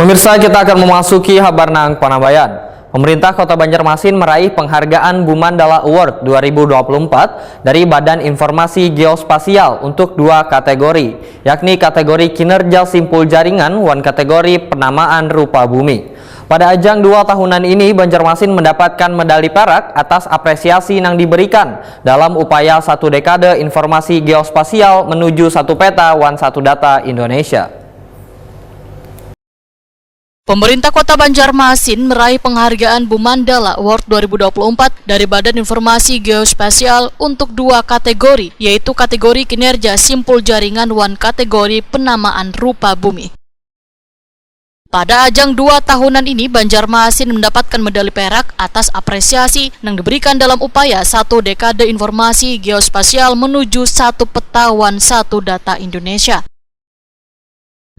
Pemirsa, kita akan memasuki kabar nang Panabayan. Pemerintah Kota Banjarmasin meraih penghargaan Bumandala Award 2024 dari Badan Informasi Geospasial untuk 2 kategori, yakni kategori kinerja simpul jaringan dan kategori penamaan rupa bumi. Pada ajang 2 tahunan ini, Banjarmasin mendapatkan medali perak atas apresiasi yang diberikan dalam upaya 1 dekade informasi geospasial menuju 1 peta dan 1 data Indonesia. Pemerintah Kota Banjarmasin meraih penghargaan Bumandala Award 2024 dari Badan Informasi Geospasial untuk 2 kategori, yaitu kategori kinerja simpul jaringan dan kategori penamaan rupa bumi. Pada ajang 2 tahunan ini, Banjarmasin mendapatkan medali perak atas apresiasi yang diberikan dalam upaya 1 dekade informasi geospasial menuju 1 peta dan 1 data Indonesia.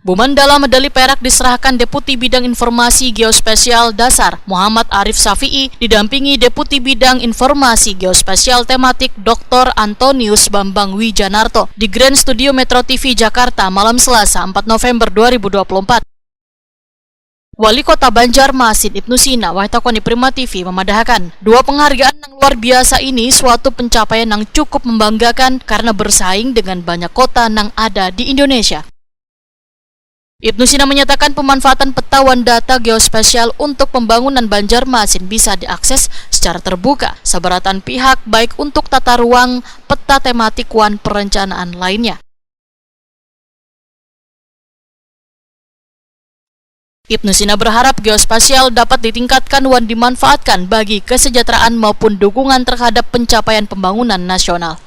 Bumandala medali perak diserahkan Deputi Bidang Informasi Geospasial Dasar Muhammad Arif Safi'i didampingi Deputi Bidang Informasi Geospasial Tematik Dr. Antonius Bambang Wijanarto di Grand Studio Metro TV Jakarta malam Selasa 4 November 2024. Wali Kota Banjarmasin Ibnu Sina Wahtakoni Prima TV memadahkan 2 penghargaan yang luar biasa ini suatu pencapaian yang cukup membanggakan karena bersaing dengan banyak kota yang ada di Indonesia. Ibnu Sina menyatakan pemanfaatan peta dan data geospasial untuk pembangunan Banjarmasin bisa diakses secara terbuka sebaratan pihak baik untuk tata ruang, peta tematik dan perencanaan lainnya. Ibnu Sina berharap geospasial dapat ditingkatkan dan dimanfaatkan bagi kesejahteraan maupun dukungan terhadap pencapaian pembangunan nasional.